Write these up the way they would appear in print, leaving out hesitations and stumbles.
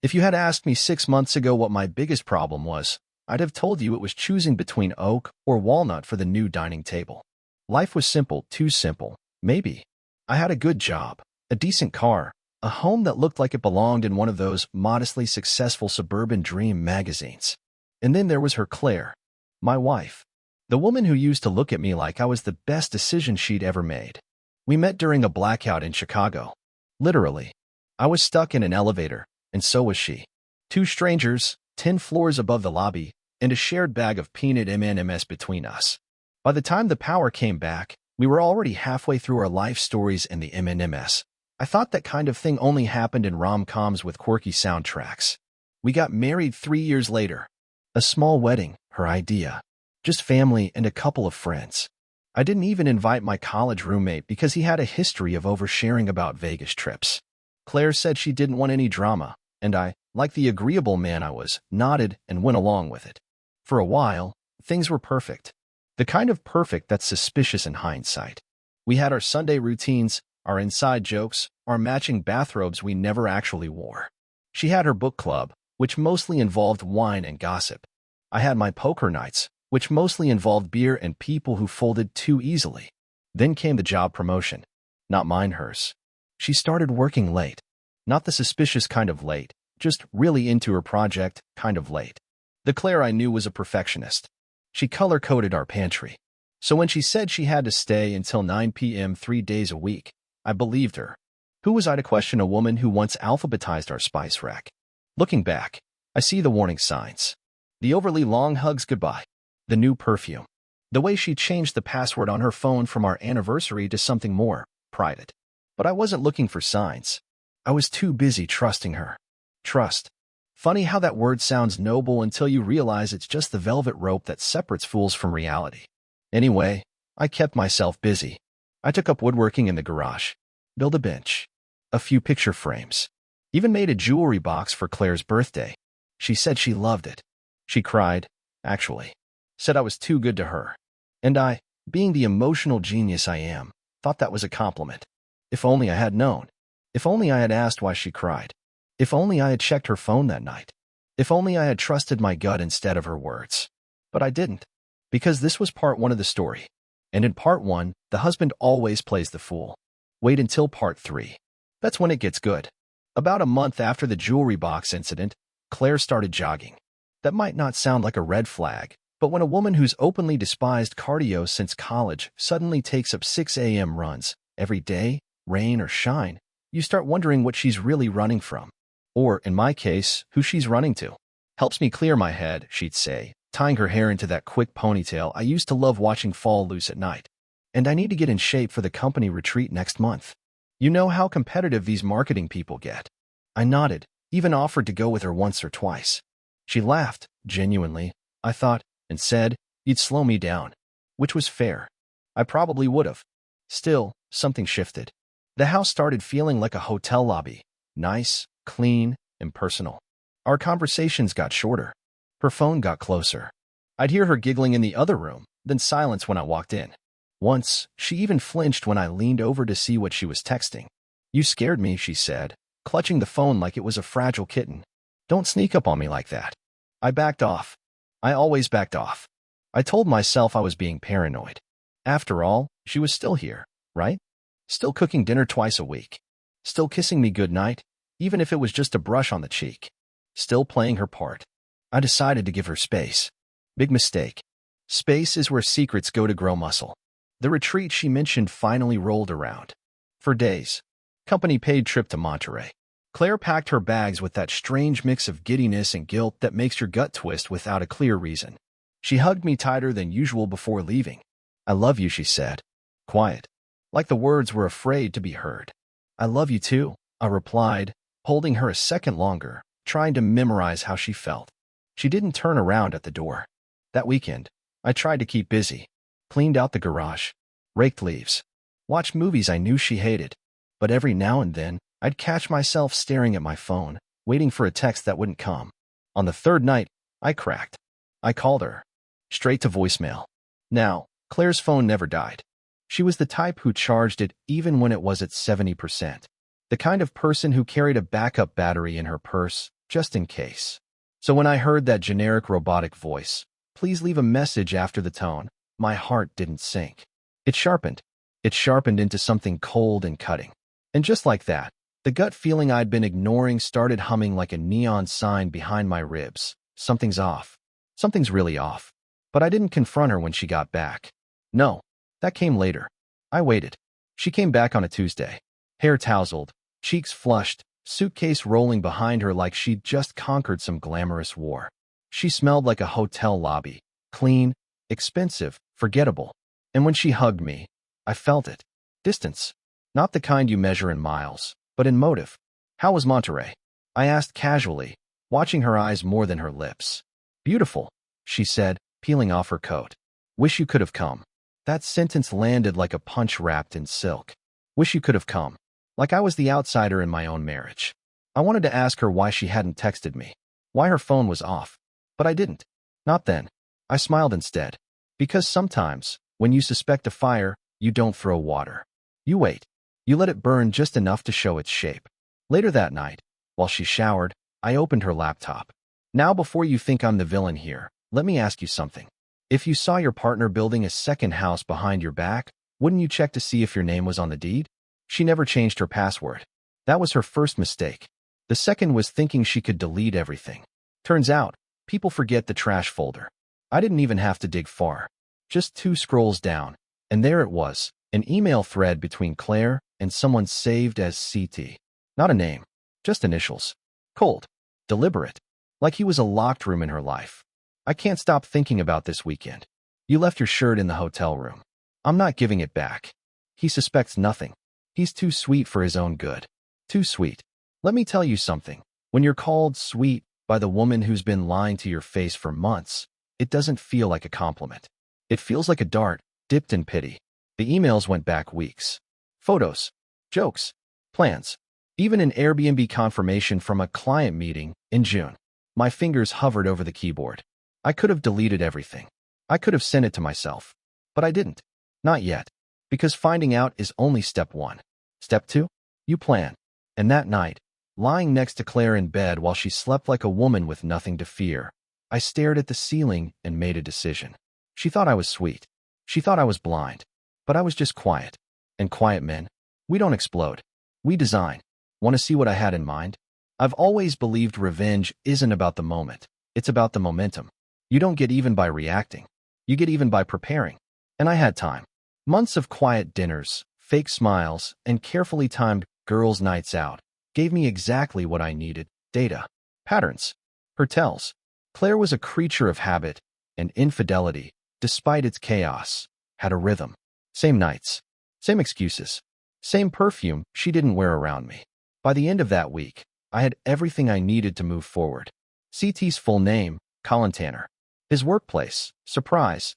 If you had asked me 6 months ago what my biggest problem was, I'd have told you it was choosing between oak or walnut for the new dining table. Life was simple, too simple, maybe. I had a good job, a decent car, a home that looked like it belonged in one of those modestly successful suburban dream magazines. And then there was her Claire, my wife, the woman who used to look at me like I was the best decision she'd ever made. We met during a blackout in Chicago. Literally. I was stuck in an elevator, and so was she. Two strangers, 10 floors above the lobby, and a shared bag of peanut M&Ms between us. By the time the power came back, we were already halfway through our life stories and the M&Ms. I thought that kind of thing only happened in rom-coms with quirky soundtracks. We got married 3 years later. A small wedding, her idea. Just family and a couple of friends. I didn't even invite my college roommate because he had a history of oversharing about Vegas trips. Claire said she didn't want any drama, and I, like the agreeable man I was, nodded and went along with it. For a while, things were perfect. The kind of perfect that's suspicious in hindsight. We had our Sunday routines, our inside jokes, our matching bathrobes we never actually wore. She had her book club, which mostly involved wine and gossip. I had my poker nights, which mostly involved beer and people who folded too easily. Then came the job promotion. Not mine, hers. She started working late. Not the suspicious kind of late, just really into her project kind of late. The Claire I knew was a perfectionist. She color-coded our pantry. So when she said she had to stay until 9 p.m. 3 days a week, I believed her. Who was I to question a woman who once alphabetized our spice rack? Looking back, I see the warning signs. The overly long hugs goodbye. The new perfume. The way she changed the password on her phone from our anniversary to something more private. But I wasn't looking for signs. I was too busy trusting her. Trust. Funny how that word sounds noble until you realize it's just the velvet rope that separates fools from reality. Anyway, I kept myself busy. I took up woodworking in the garage. Built a bench. A few picture frames. Even made a jewelry box for Claire's birthday. She said she loved it. She cried, actually. Said I was too good to her. And I, being the emotional genius I am, thought that was a compliment. If only I had known. If only I had asked why she cried. If only I had checked her phone that night. If only I had trusted my gut instead of her words. But I didn't. Because this was part 1 of the story. And in part 1, the husband always plays the fool. Wait until part 3. That's when it gets good. About a month after the jewelry box incident, Claire started jogging. That might not sound like a red flag, but when a woman who's openly despised cardio since college suddenly takes up 6 a.m. runs, every day, rain or shine, you start wondering what she's really running from. Or, in my case, who she's running to. Helps me clear my head, she'd say, tying her hair into that quick ponytail I used to love watching fall loose at night. And I need to get in shape for the company retreat next month. You know how competitive these marketing people get. I nodded, even offered to go with her once or twice. She laughed, genuinely, I thought, and said, you'd slow me down. Which was fair. I probably would have. Still, something shifted. The house started feeling like a hotel lobby. Nice, clean, impersonal. Our conversations got shorter. Her phone got closer. I'd hear her giggling in the other room, then silence when I walked in. Once, she even flinched when I leaned over to see what she was texting. You scared me, she said, clutching the phone like it was a fragile kitten. Don't sneak up on me like that. I backed off. I always backed off. I told myself I was being paranoid. After all, she was still here, right? Still cooking dinner twice a week. Still kissing me goodnight, even if it was just a brush on the cheek. Still playing her part. I decided to give her space. Big mistake. Space is where secrets go to grow muscle. The retreat she mentioned finally rolled around. For days. Company-paid trip to Monterrey. Claire packed her bags with that strange mix of giddiness and guilt that makes your gut twist without a clear reason. She hugged me tighter than usual before leaving. I love you, she said. Quiet. Like the words were afraid to be heard. I love you too, I replied, holding her a second longer, trying to memorize how she felt. She didn't turn around at the door. That weekend, I tried to keep busy. Cleaned out the garage. Raked leaves. Watched movies I knew she hated. But every now and then, I'd catch myself staring at my phone, waiting for a text that wouldn't come. On the third night, I cracked. I called her. Straight to voicemail. Now, Claire's phone never died. She was the type who charged it even when it was at 70%. The kind of person who carried a backup battery in her purse, just in case. So when I heard that generic robotic voice, "Please leave a message after the tone," my heart didn't sink. It sharpened. It sharpened into something cold and cutting. And just like that, the gut feeling I'd been ignoring started humming like a neon sign behind my ribs. Something's off. Something's really off. But I didn't confront her when she got back. No, that came later. I waited. She came back on a Tuesday. Hair tousled, cheeks flushed, suitcase rolling behind her like she'd just conquered some glamorous war. She smelled like a hotel lobby. Clean, expensive, forgettable. And when she hugged me, I felt it. Distance. Not the kind you measure in miles, but in motive. "How was Monterrey?" I asked casually, watching her eyes more than her lips. "Beautiful," she said, peeling off her coat. "Wish you could have come." That sentence landed like a punch wrapped in silk. Wish you could have come. Like I was the outsider in my own marriage. I wanted to ask her why she hadn't texted me, why her phone was off. But I didn't. Not then. I smiled instead. Because sometimes, when you suspect a fire, you don't throw water. You wait. You let it burn just enough to show its shape. Later that night, while she showered, I opened her laptop. "Now before you think I'm the villain here, let me ask you something. If you saw your partner building a second house behind your back, wouldn't you check to see if your name was on the deed?" She never changed her password. That was her first mistake. The second was thinking she could delete everything. Turns out, people forget the trash folder. I didn't even have to dig far. Just 2 scrolls down, and there it was, an email thread between Claire and someone saved as CT. Not a name, just initials. Cold. Deliberate. Like he was a locked room in her life. "I can't stop thinking about this weekend. You left your shirt in the hotel room. I'm not giving it back." He suspects nothing. He's too sweet for his own good. Too sweet. Let me tell you something. When you're called sweet by the woman who's been lying to your face for months, it doesn't feel like a compliment. It feels like a dart, dipped in pity. The emails went back weeks. Photos. Jokes. Plans. Even an Airbnb confirmation from a client meeting in June. My fingers hovered over the keyboard. I could have deleted everything. I could have sent it to myself. But I didn't. Not yet. Because finding out is only step 1. Step 2? You plan. And that night, lying next to Claire in bed while she slept like a woman with nothing to fear, I stared at the ceiling and made a decision. She thought I was sweet. She thought I was blind. But I was just quiet. And quiet men, we don't explode. We design. Want to see what I had in mind? I've always believed revenge isn't about the moment. It's about the momentum. You don't get even by reacting. You get even by preparing. And I had time. Months of quiet dinners, fake smiles, and carefully timed girls' nights out gave me exactly what I needed: data, patterns, her tells. Claire was a creature of habit, and infidelity, despite its chaos, had a rhythm. Same nights, same excuses, same perfume she didn't wear around me. By the end of that week, I had everything I needed to move forward. CT's full name, Colin Tanner. His workplace, surprise,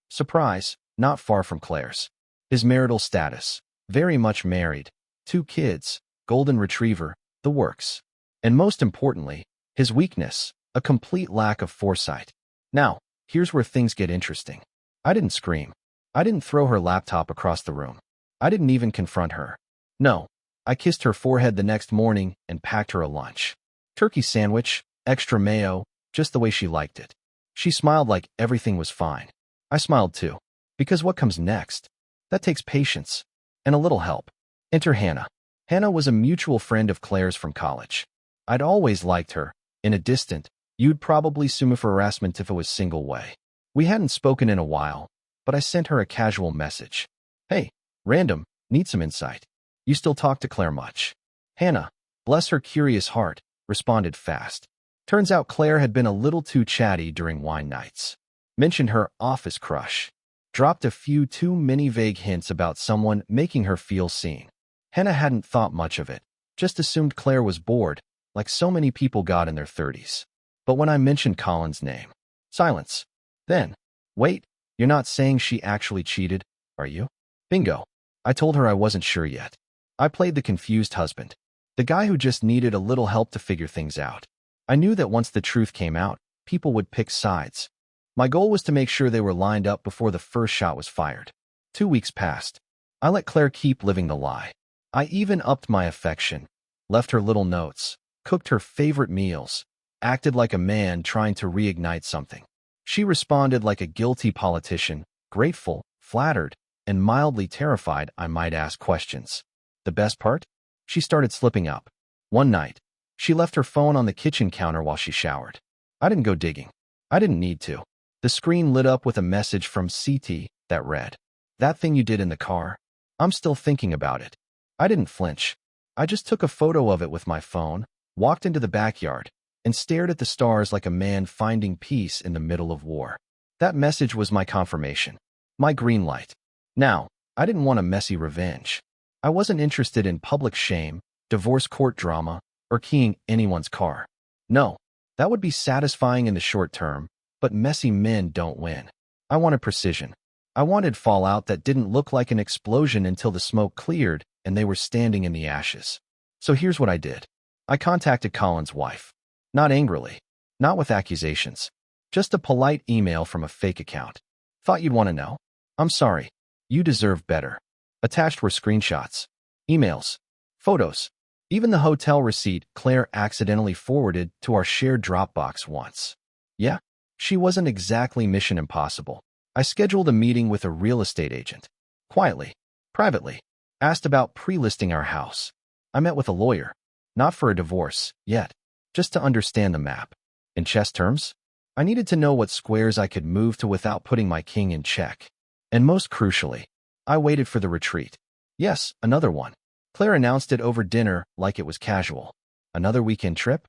not far from Claire's. His marital status, very much married. 2 kids, golden retriever, the works. And most importantly, his weakness, a complete lack of foresight. Now, here's where things get interesting. I didn't scream. I didn't throw her laptop across the room. I didn't even confront her. No, I kissed her forehead the next morning and packed her a lunch. Turkey sandwich, extra mayo, just the way she liked it. She smiled like everything was fine. I smiled too. Because what comes next? That takes patience. And a little help. Enter Hannah. Hannah was a mutual friend of Claire's from college. I'd always liked her, in a distant, you'd probably sue me for harassment if it was single way. We hadn't spoken in a while, but I sent her a casual message. "Hey, random, need some insight. You still talk to Claire much?" Hannah, bless her curious heart, responded fast. Turns out Claire had been a little too chatty during wine nights. Mentioned her office crush. Dropped a few too many vague hints about someone making her feel seen. Hannah hadn't thought much of it, just assumed Claire was bored, like so many people got in their 30s. But when I mentioned Colin's name, silence. Then, wait, you're not saying she actually cheated, are you? Bingo. I told her I wasn't sure yet. I played the confused husband, the guy who just needed a little help to figure things out. I knew that once the truth came out, people would pick sides. My goal was to make sure they were lined up before the first shot was fired. 2 weeks passed. I let Claire keep living the lie. I even upped my affection, left her little notes, cooked her favorite meals, acted like a man trying to reignite something. She responded like a guilty politician, grateful, flattered, and mildly terrified I might ask questions. The best part? She started slipping up. One night, she left her phone on the kitchen counter while she showered. I didn't go digging. I didn't need to. The screen lit up with a message from CT that read, "That thing you did in the car? I'm still thinking about it." I didn't flinch. I just took a photo of it with my phone, walked into the backyard, and stared at the stars like a man finding peace in the middle of war. That message was my confirmation, my green light. Now, I didn't want a messy revenge. I wasn't interested in public shame, divorce court drama, or keying anyone's car. No, that would be satisfying in the short term, but messy men don't win. I wanted precision. I wanted fallout that didn't look like an explosion until the smoke cleared and they were standing in the ashes. So here's what I did. I contacted Colin's wife. Not angrily. Not with accusations. Just a polite email from a fake account. Thought you'd want to know. I'm sorry. You deserve better. Attached were screenshots, emails, photos, even the hotel receipt Claire accidentally forwarded to our shared Dropbox once. Yeah, she wasn't exactly Mission Impossible. I scheduled a meeting with a real estate agent. Quietly, privately, asked about pre-listing our house. I met with a lawyer, not for a divorce, yet, just to understand the map. In chess terms, I needed to know what squares I could move to without putting my king in check. And most crucially, I waited for the retreat. Yes, another one. Claire announced it over dinner like it was casual. Another weekend trip?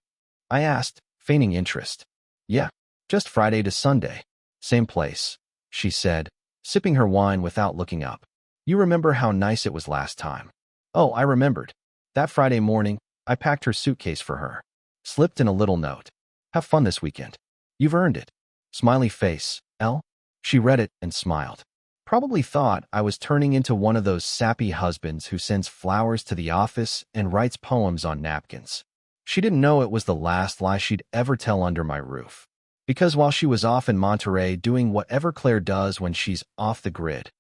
I asked, feigning interest. Yeah, just Friday to Sunday. Same place, she said, sipping her wine without looking up. You remember how nice it was last time? Oh, I remembered. That Friday morning, I packed her suitcase for her. Slipped in a little note. Have fun this weekend. You've earned it. Smiley face, L. She read it and smiled. Probably thought I was turning into one of those sappy husbands who sends flowers to the office and writes poems on napkins. She didn't know it was the last lie she'd ever tell under my roof. Because while she was off in Monterrey doing whatever Claire does when she's off the grid,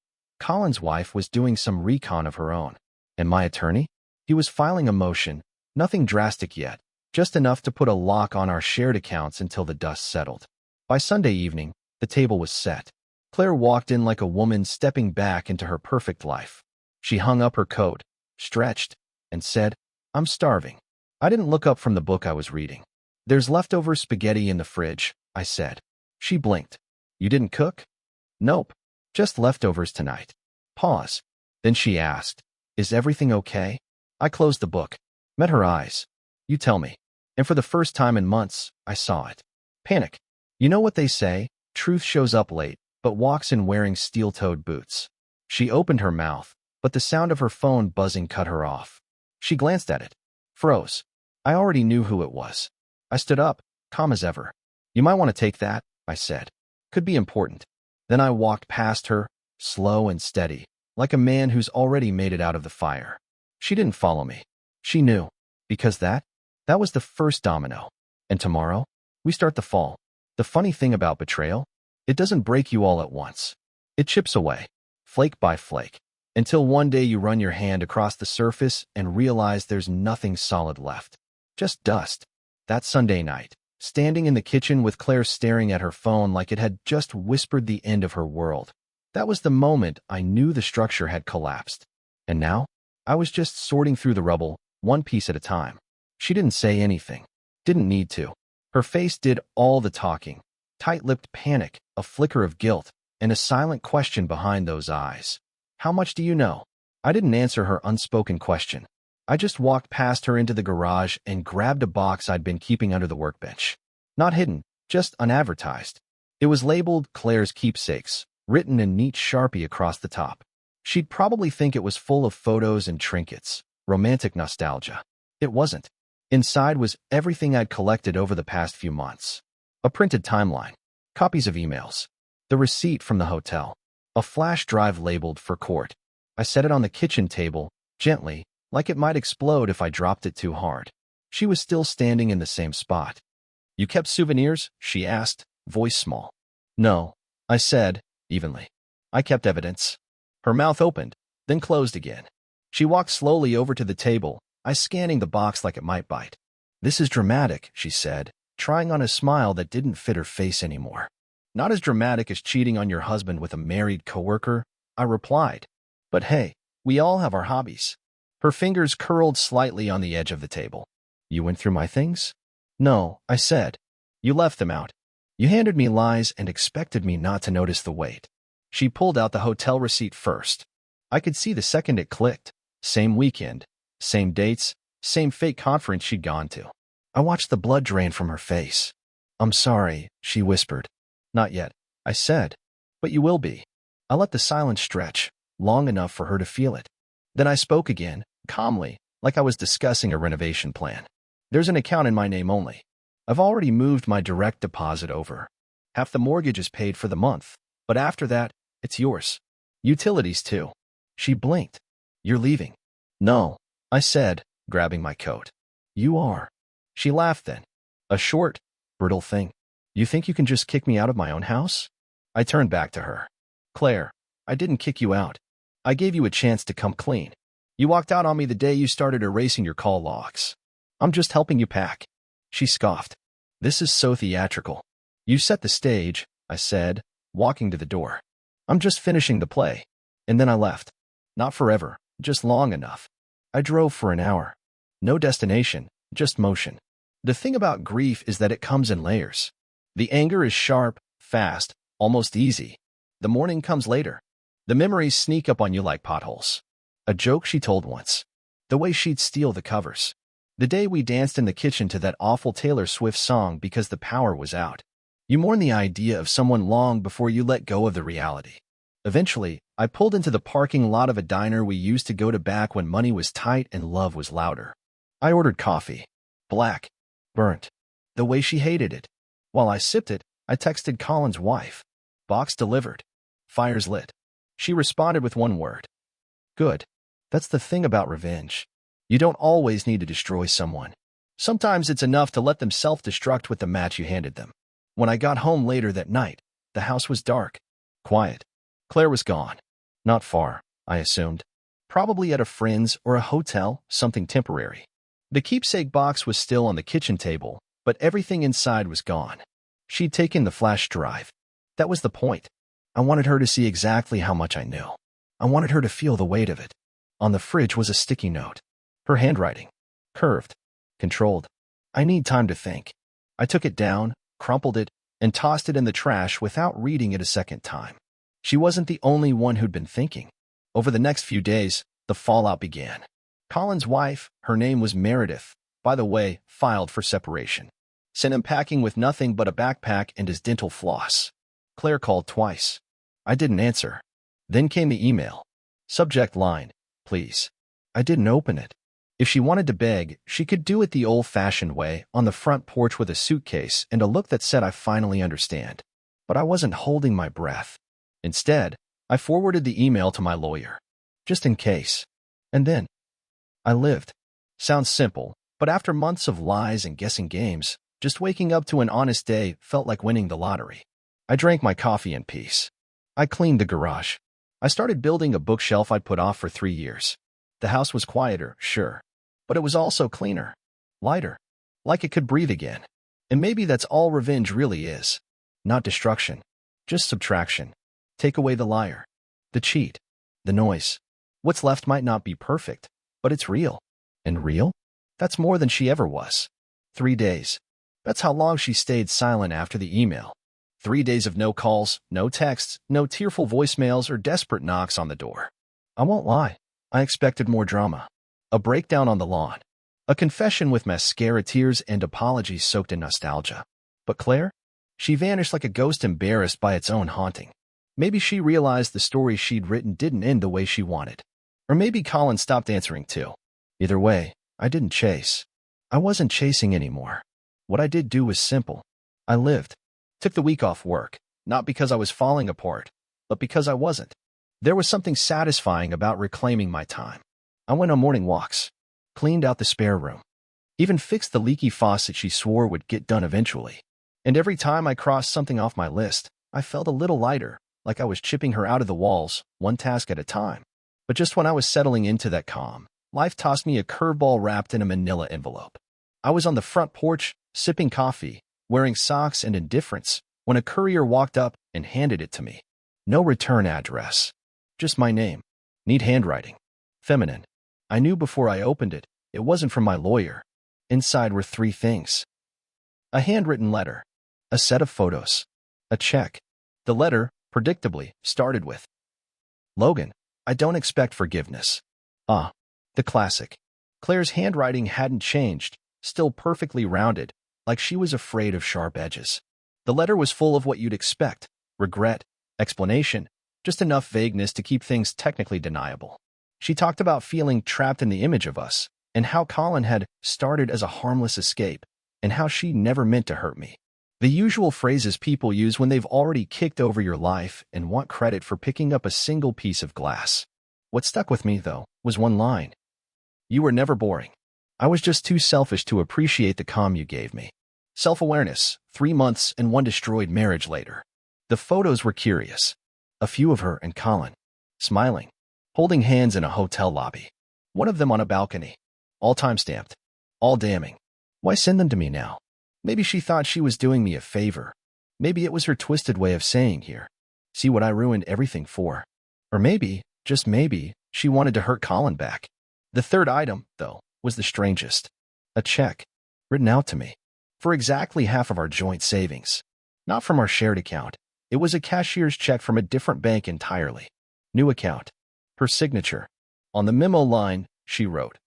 Colin's wife was doing some recon of her own. And my attorney? He was filing a motion, nothing drastic yet, just enough to put a lock on our shared accounts until the dust settled. By Sunday evening, the table was set. Claire walked in like a woman stepping back into her perfect life. She hung up her coat, stretched, and said, "I'm starving." I didn't look up from the book I was reading. "There's leftover spaghetti in the fridge," I said. She blinked. "You didn't cook?" "Nope. Just leftovers tonight." Pause. Then she asked, "Is everything okay?" I closed the book. Met her eyes. "You tell me." And for the first time in months, I saw it. Panic. You know what they say? Truth shows up late, but walks in wearing steel-toed boots. She opened her mouth, but the sound of her phone buzzing cut her off. She glanced at it. Froze. I already knew who it was. I stood up, calm as ever. "You might want to take that," I said. "Could be important." Then I walked past her, slow and steady, like a man who's already made it out of the fire. She didn't follow me. She knew. Because that was the first domino. And tomorrow, we start the fall. The funny thing about betrayal? It doesn't break you all at once. It chips away, flake by flake, until one day you run your hand across the surface and realize there's nothing solid left. Just dust. That Sunday night, standing in the kitchen with Claire staring at her phone like it had just whispered the end of her world. That was the moment I knew the structure had collapsed. And now, I was just sorting through the rubble, one piece at a time. She didn't say anything. Didn't need to. Her face did all the talking. Tight-lipped panic, a flicker of guilt, and a silent question behind those eyes. "How much do you know?" I didn't answer her unspoken question. I just walked past her into the garage and grabbed a box I'd been keeping under the workbench. Not hidden, just unadvertised. It was labeled Claire's Keepsakes, written in neat Sharpie across the top. She'd probably think it was full of photos and trinkets, romantic nostalgia. It wasn't. Inside was everything I'd collected over the past few months. A printed timeline, copies of emails, the receipt from the hotel, a flash drive labeled for court. I set it on the kitchen table, gently, like it might explode if I dropped it too hard. She was still standing in the same spot. "You kept souvenirs?" she asked, voice small. "No," I said, evenly. "I kept evidence." Her mouth opened, then closed again. She walked slowly over to the table, I scanning the box like it might bite. "This is dramatic," she said, trying on a smile that didn't fit her face anymore. Not as dramatic as cheating on your husband with a married coworker, I replied. But hey, we all have our hobbies. Her fingers curled slightly on the edge of the table. You went through my things? No, I said. You left them out. You handed me lies and expected me not to notice the weight. She pulled out the hotel receipt first. I could see the second it clicked. Same weekend, same dates, same fake conference she'd gone to. I watched the blood drain from her face. I'm sorry, she whispered. Not yet, I said. But you will be. I let the silence stretch, long enough for her to feel it. Then I spoke again, calmly, like I was discussing a renovation plan. There's an account in my name only. I've already moved my direct deposit over. Half the mortgage is paid for the month, but after that, it's yours. Utilities too. She blinked. You're leaving. No, I said, grabbing my coat. You are. She laughed then. A short, brittle thing. You think you can just kick me out of my own house? I turned back to her. Claire, I didn't kick you out. I gave you a chance to come clean. You walked out on me the day you started erasing your call logs. I'm just helping you pack. She scoffed. This is so theatrical. You set the stage, I said, walking to the door. I'm just finishing the play. And then I left. Not forever, just long enough. I drove for an hour. No destination, just motion. The thing about grief is that it comes in layers. The anger is sharp, fast, almost easy. The mourning comes later. The memories sneak up on you like potholes. A joke she told once. The way she'd steal the covers. The day we danced in the kitchen to that awful Taylor Swift song because the power was out. You mourn the idea of someone long before you let go of the reality. Eventually, I pulled into the parking lot of a diner we used to go to back when money was tight and love was louder. I ordered coffee. Black. Burnt. The way she hated it. While I sipped it, I texted Colin's wife. Box delivered. Fires lit. She responded with one word. Good. That's the thing about revenge. You don't always need to destroy someone. Sometimes it's enough to let them self-destruct with the match you handed them. When I got home later that night, the house was dark. Quiet. Claire was gone. Not far, I assumed. Probably at a friend's or a hotel, something temporary. The keepsake box was still on the kitchen table, but everything inside was gone. She'd taken the flash drive. That was the point. I wanted her to see exactly how much I knew. I wanted her to feel the weight of it. On the fridge was a sticky note. Her handwriting. Curved. Controlled. I need time to think. I took it down, crumpled it, and tossed it in the trash without reading it a second time. She wasn't the only one who'd been thinking. Over the next few days, the fallout began. Colin's wife, her name was Meredith, by the way, filed for separation. Sent him packing with nothing but a backpack and his dental floss. Claire called twice. I didn't answer. Then came the email. Subject line, please. I didn't open it. If she wanted to beg, she could do it the old-fashioned way, on the front porch with a suitcase and a look that said I finally understand. But I wasn't holding my breath. Instead, I forwarded the email to my lawyer. Just in case. And then, I lived. Sounds simple, but after months of lies and guessing games, just waking up to an honest day felt like winning the lottery. I drank my coffee in peace. I cleaned the garage. I started building a bookshelf I'd put off for 3 years. The house was quieter, sure, but it was also cleaner, lighter, like it could breathe again. And maybe that's all revenge really is. Not destruction, just subtraction. Take away the liar, the cheat, the noise. What's left might not be perfect, but it's real. And real? That's more than she ever was. 3 days. That's how long she stayed silent after the email. 3 days of no calls, no texts, no tearful voicemails or desperate knocks on the door. I won't lie. I expected more drama. A breakdown on the lawn. A confession with mascara tears and apologies soaked in nostalgia. But Claire? She vanished like a ghost embarrassed by its own haunting. Maybe she realized the story she'd written didn't end the way she wanted. Or maybe Colin stopped answering too. Either way, I didn't chase. I wasn't chasing anymore. What I did do was simple. I lived. Took the week off work, not because I was falling apart, but because I wasn't. There was something satisfying about reclaiming my time. I went on morning walks, cleaned out the spare room, even fixed the leaky faucet she swore would get done eventually. And every time I crossed something off my list, I felt a little lighter, like I was chipping her out of the walls, one task at a time. But just when I was settling into that calm, life tossed me a curveball wrapped in a manila envelope. I was on the front porch, sipping coffee, wearing socks and indifference, when a courier walked up and handed it to me. No return address. Just my name. Neat handwriting. Feminine. I knew before I opened it, it wasn't from my lawyer. Inside were 3 things. A handwritten letter. A set of photos. A check. The letter, predictably, started with, "Logan, I don't expect forgiveness." Ah, the classic. Claire's handwriting hadn't changed, still perfectly rounded, like she was afraid of sharp edges. The letter was full of what you'd expect: regret, explanation, just enough vagueness to keep things technically deniable. She talked about feeling trapped in the image of us, and how Colin had started as a harmless escape, and how she never meant to hurt me. The usual phrases people use when they've already kicked over your life and want credit for picking up a single piece of glass. What stuck with me, though, was one line. "You were never boring. I was just too selfish to appreciate the calm you gave me." Self-awareness, 3 months and 1 destroyed marriage later. The photos were curious. A few of her and Colin, smiling, holding hands in a hotel lobby. One of them on a balcony. All time-stamped. All damning. Why send them to me now? Maybe she thought she was doing me a favor. Maybe it was her twisted way of saying, "Here, see what I ruined everything for." Or maybe, just maybe, she wanted to hurt Colin back. The third item, though, was the strangest. A check, written out to me, for exactly half of our joint savings. Not from our shared account. It was a cashier's check from a different bank entirely. New account. Her signature. On the memo line, she wrote,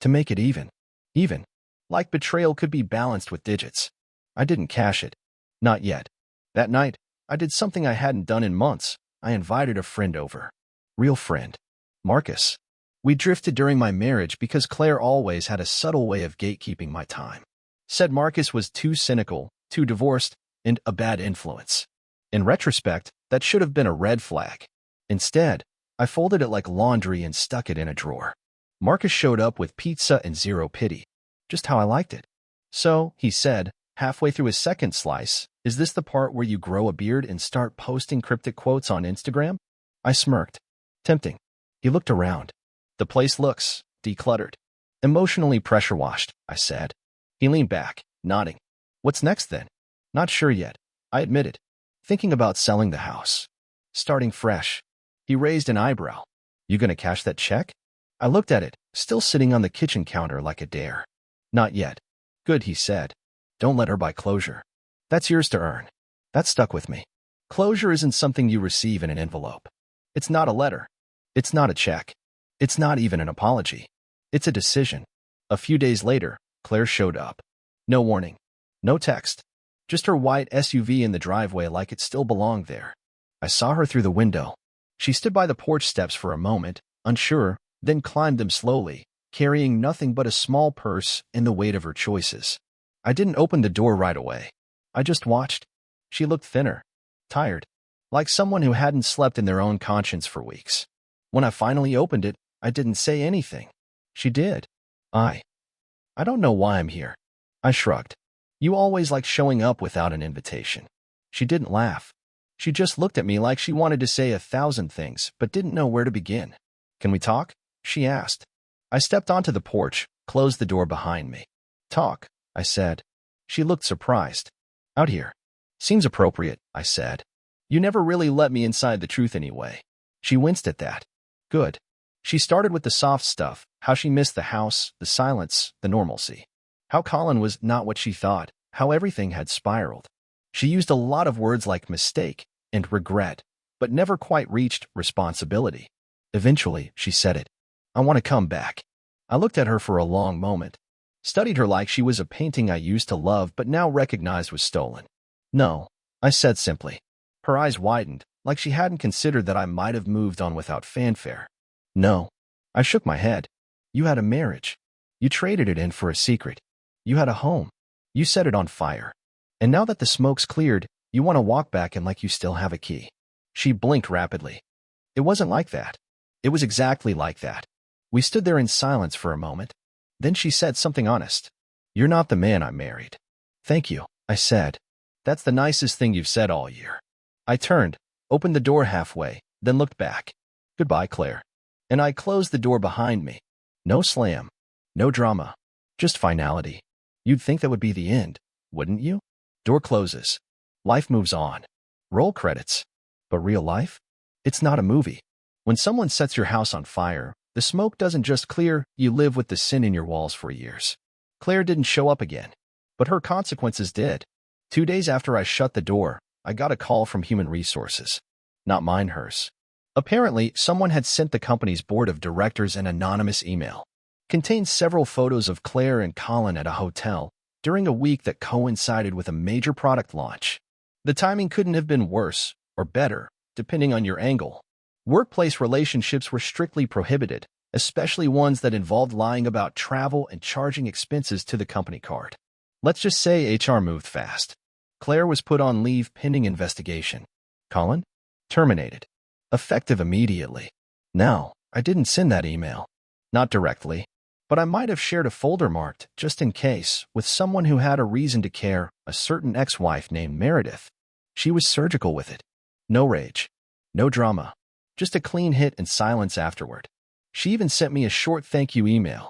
"To make it even." Even. Like betrayal could be balanced with digits. I didn't cash it. Not yet. That night, I did something I hadn't done in months. I invited a friend over. Real friend. Marcus. We drifted during my marriage because Claire always had a subtle way of gatekeeping my time. Said Marcus was too cynical, too divorced, and a bad influence. In retrospect, that should have been a red flag. Instead, I folded it like laundry and stuck it in a drawer. Marcus showed up with pizza and zero pity. Just how I liked it. "So," he said, halfway through his second slice, "is this the part where you grow a beard and start posting cryptic quotes on Instagram?" I smirked. Tempting. He looked around. "The place looks decluttered. Emotionally pressure-washed," I said. He leaned back, nodding. "What's next then?" "Not sure yet," I admitted. "Thinking about selling the house. Starting fresh." He raised an eyebrow. "You gonna cash that check?" I looked at it, still sitting on the kitchen counter like a dare. "Not yet." "Good," he said. "Don't let her buy closure. That's yours to earn." That stuck with me. Closure isn't something you receive in an envelope. It's not a letter. It's not a check. It's not even an apology. It's a decision. A few days later, Claire showed up. No warning. No text. Just her white SUV in the driveway like it still belonged there. I saw her through the window. She stood by the porch steps for a moment, unsure, then climbed them slowly, carrying nothing but a small purse and the weight of her choices. I didn't open the door right away. I just watched. She looked thinner, tired, like someone who hadn't slept in their own conscience for weeks. When I finally opened it, I didn't say anything. She did. I don't know why I'm here." I shrugged. "You always like showing up without an invitation." She didn't laugh. She just looked at me like she wanted to say 1,000 things, but didn't know where to begin. "Can we talk?" she asked. I stepped onto the porch, closed the door behind me. "Talk," I said. She looked surprised. "Out here." "Seems appropriate," I said. "You never really let me inside the truth anyway." She winced at that. "Good." She started with the soft stuff, how she missed the house, the silence, the normalcy. How Colin was not what she thought, how everything had spiraled. She used a lot of words like mistake and regret, but never quite reached responsibility. Eventually, she said it. "I want to come back." I looked at her for a long moment, studied her like she was a painting I used to love but now recognized was stolen. "No," I said simply. Her eyes widened, like she hadn't considered that I might have moved on without fanfare. "No." I shook my head. "You had a marriage. You traded it in for a secret. You had a home. You set it on fire. And now that the smoke's cleared, you want to walk back in like you still have a key." She blinked rapidly. "It wasn't like that." It was exactly like that. We stood there in silence for a moment. Then she said something honest. "You're not the man I married." "Thank you," I said. "That's the nicest thing you've said all year." I turned, opened the door halfway, then looked back. "Goodbye, Claire." And I closed the door behind me. No slam. No drama. Just finality. You'd think that would be the end, wouldn't you? Door closes. Life moves on. Roll credits. But real life? It's not a movie. When someone sets your house on fire, the smoke doesn't just clear, you live with the sin in your walls for years. Claire didn't show up again, but her consequences did. 2 days after I shut the door, I got a call from Human Resources. Not mine, hers. Apparently, someone had sent the company's board of directors an anonymous email. Contained several photos of Claire and Colin at a hotel during a week that coincided with a major product launch. The timing couldn't have been worse or better, depending on your angle. Workplace relationships were strictly prohibited, especially ones that involved lying about travel and charging expenses to the company card. Let's just say HR moved fast. Claire was put on leave pending investigation. Colin? Terminated. Effective immediately. Now, I didn't send that email. Not directly. But I might have shared a folder marked, just in case, with someone who had a reason to care, a certain ex-wife named Meredith. She was surgical with it. No rage. No drama. Just a clean hit and silence afterward. She even sent me a short thank you email.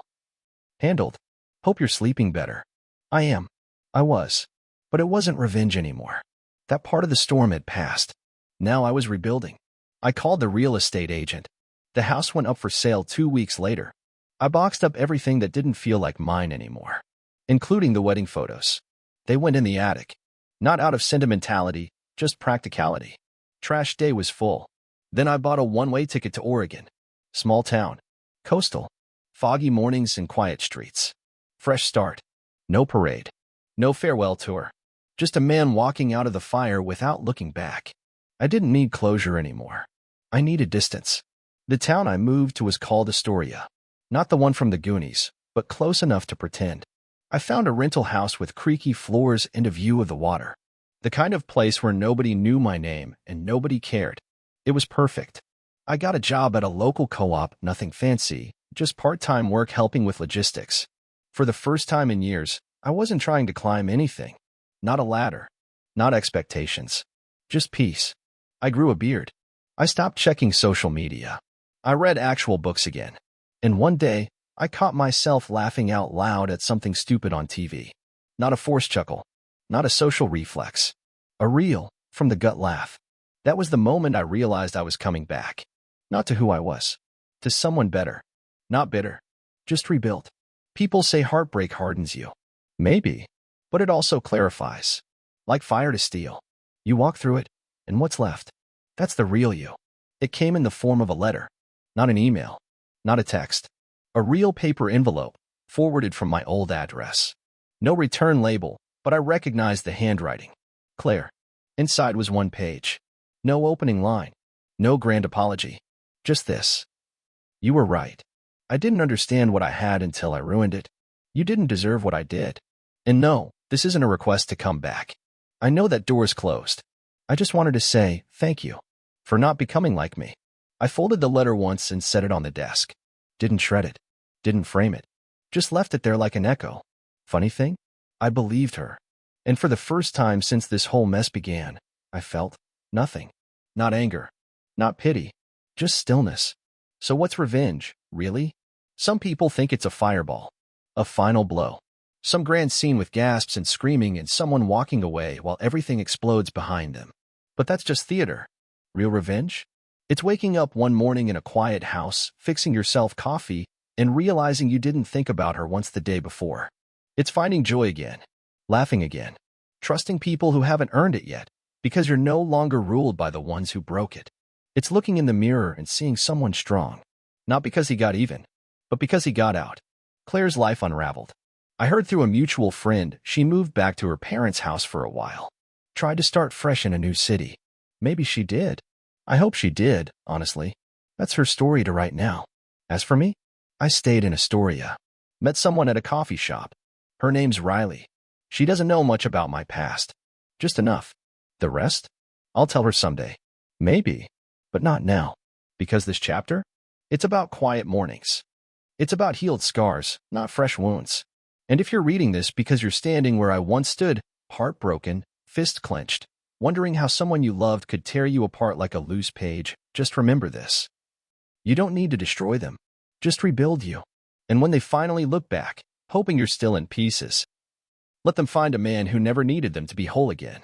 Handled. Hope you're sleeping better. I am. I was. But it wasn't revenge anymore. That part of the storm had passed. Now I was rebuilding. I called the real estate agent. The house went up for sale 2 weeks later. I boxed up everything that didn't feel like mine anymore, including the wedding photos. They went in the attic. Not out of sentimentality, just practicality. Trash day was full. Then I bought a one-way ticket to Oregon. Small town. Coastal. Foggy mornings and quiet streets. Fresh start. No parade. No farewell tour. Just a man walking out of the fire without looking back. I didn't need closure anymore. I needed distance. The town I moved to was called Astoria. Not the one from the Goonies, but close enough to pretend. I found a rental house with creaky floors and a view of the water. The kind of place where nobody knew my name and nobody cared. It was perfect. I got a job at a local co-op, nothing fancy, just part-time work helping with logistics. For the first time in years, I wasn't trying to climb anything. Not a ladder. Not expectations. Just peace. I grew a beard. I stopped checking social media. I read actual books again. And one day, I caught myself laughing out loud at something stupid on TV. Not a forced chuckle. Not a social reflex. A real, from the gut laugh. That was the moment I realized I was coming back. Not to who I was. To someone better. Not bitter. Just rebuilt. People say heartbreak hardens you. Maybe. But it also clarifies. Like fire to steel. You walk through it, and what's left? That's the real you. It came in the form of a letter. Not an email. Not a text. A real paper envelope, forwarded from my old address. No return label, but I recognized the handwriting. Claire. Inside was one page. No opening line. No grand apology. Just this. You were right. I didn't understand what I had until I ruined it. You didn't deserve what I did. And no, this isn't a request to come back. I know that door's closed. I just wanted to say thank you for not becoming like me. I folded the letter once and set it on the desk. Didn't shred it. Didn't frame it. Just left it there like an echo. Funny thing? I believed her. And for the first time since this whole mess began, I felt nothing. Not anger. Not pity. Just stillness. So what's revenge, really? Some people think it's a fireball. A final blow. Some grand scene with gasps and screaming and someone walking away while everything explodes behind them. But that's just theater. Real revenge? It's waking up one morning in a quiet house, fixing yourself coffee, and realizing you didn't think about her once the day before. It's finding joy again, laughing again, trusting people who haven't earned it yet, because you're no longer ruled by the ones who broke it. It's looking in the mirror and seeing someone strong, not because he got even, but because he got out. Claire's life unraveled. I heard through a mutual friend she moved back to her parents' house for a while. Tried to start fresh in a new city. Maybe she did. I hope she did, honestly. That's her story to write now. As for me, I stayed in Astoria. Met someone at a coffee shop. Her name's Riley. She doesn't know much about my past. Just enough. The rest? I'll tell her someday. Maybe. But not now. Because this chapter? It's about quiet mornings. It's about healed scars, not fresh wounds. And if you're reading this because you're standing where I once stood, heartbroken, fist clenched, wondering how someone you loved could tear you apart like a loose page, just remember this. You don't need to destroy them. Just rebuild you. And when they finally look back, hoping you're still in pieces, Let them find a man who never needed them to be whole again.